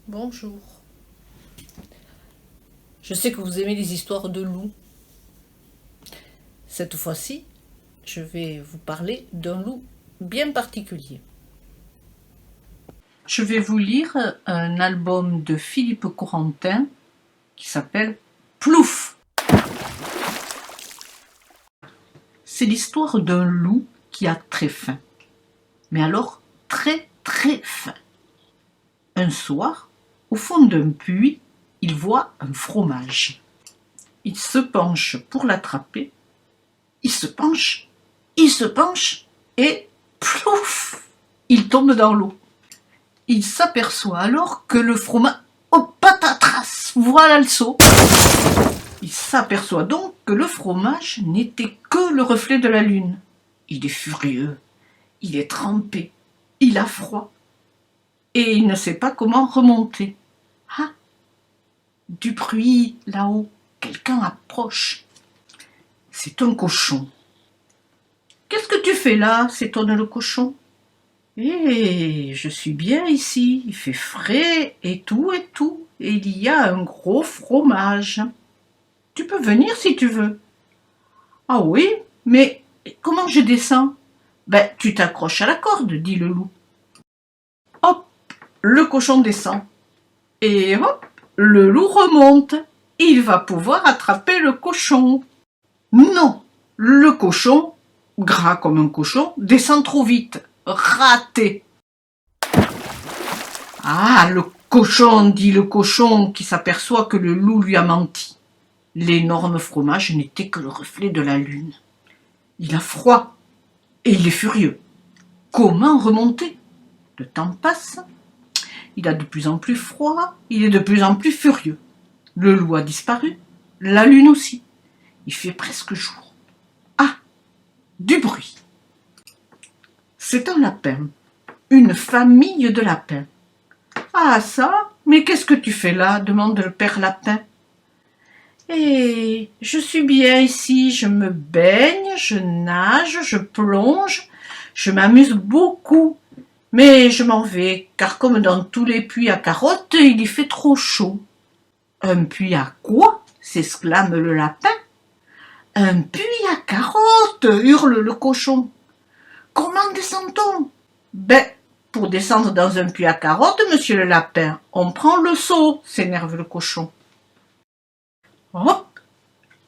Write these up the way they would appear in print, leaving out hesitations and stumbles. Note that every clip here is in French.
Bonjour. Je sais que vous aimez les histoires de loups. Cette fois-ci, je vais vous parler d'un loup bien particulier. Je vais vous lire un album de Philippe Corentin qui s'appelle Plouf. C'est l'histoire d'un loup qui a très faim. Mais alors très très faim. Un soir, au fond d'un puits, il voit un fromage. Il se penche pour l'attraper. Il se penche et plouf, il tombe dans l'eau. Il s'aperçoit alors que le fromage... Oh patatras, voilà le saut. Il s'aperçoit donc que le fromage n'était que le reflet de la lune. Il est furieux, il est trempé, il a froid et il ne sait pas comment remonter. Ah, du bruit là-haut, quelqu'un approche. C'est un cochon. « Qu'est-ce que tu fais là ?» s'étonne le cochon. « Eh, je suis bien ici, il fait frais et tout, et il y a un gros fromage. Tu peux venir si tu veux. »« Ah oui, mais comment je descends ?»« Ben, tu t'accroches à la corde, » dit le loup. Hop, le cochon descend. Et hop, le loup remonte. Il va pouvoir attraper le cochon. Non, le cochon, gras comme un cochon, descend trop vite. Raté. Ah, le cochon, dit le cochon, qui s'aperçoit que le loup lui a menti. L'énorme fromage n'était que le reflet de la lune. Il a froid et il est furieux. Comment remonter? Le temps passe. Il a de plus en plus froid, il est de plus en plus furieux. Le loup a disparu, la lune aussi. Il fait presque jour. Ah, du bruit. C'est un lapin, une famille de lapins. « Ah ça, mais qu'est-ce que tu fais là ?» demande le père lapin. « Eh, je suis bien ici, je me baigne, je nage, je plonge, je m'amuse beaucoup. Mais je m'en vais, car comme dans tous les puits à carottes, il y fait trop chaud. »« Un puits à quoi ?» s'exclame le lapin. « Un puits à carottes !» hurle le cochon. « Comment descend-on ?»« Ben, pour descendre dans un puits à carottes, monsieur le lapin, on prend le seau, » s'énerve le cochon. Hop,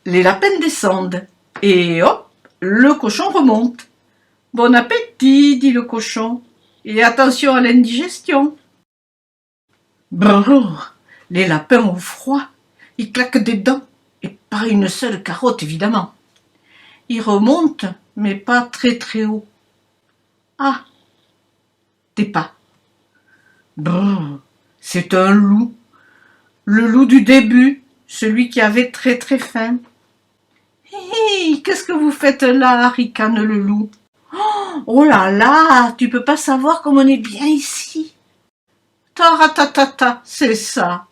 les lapins descendent, et hop, le cochon remonte. « Bon appétit, » dit le cochon, « et attention à l'indigestion. » Brrr, les lapins ont froid, ils claquent des dents, et pas une seule carotte évidemment. Ils remontent, mais pas très très haut. Ah, des pas. Brrr, c'est un loup. Le loup du début, celui qui avait très très faim. « Hé, qu'est-ce que vous faites là ?» ricane le loup. « Oh là là, tu peux pas savoir comme on est bien ici. »« Taratatata, c'est ça.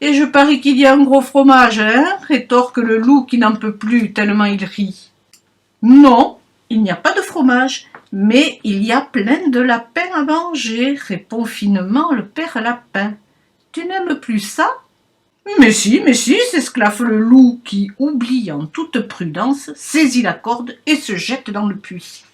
Et je parie qu'il y a un gros fromage, hein ?» rétorque le loup qui n'en peut plus tellement il rit. « Non, il n'y a pas de fromage, mais il y a plein de lapins à manger, » répond finement le père lapin. « Tu n'aimes plus ça ?»« Mais si, s'exclave le loup qui, oublie en toute prudence, saisit la corde et se jette dans le puits.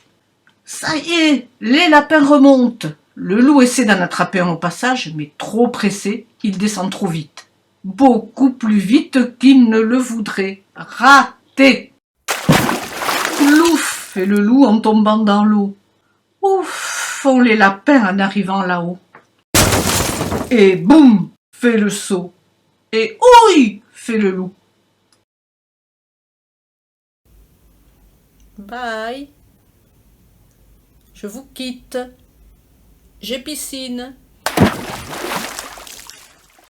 Ça y est, les lapins remontent. Le loup essaie d'en attraper un au passage, mais trop pressé, il descend trop vite. Beaucoup plus vite qu'il ne le voudrait. Raté. Plouf, fait le loup en tombant dans l'eau. Ouf, font les lapins en arrivant là-haut. Et boum, fait le saut. Et ouïe, fait le loup. Bye. Je vous quitte. J'ai piscine.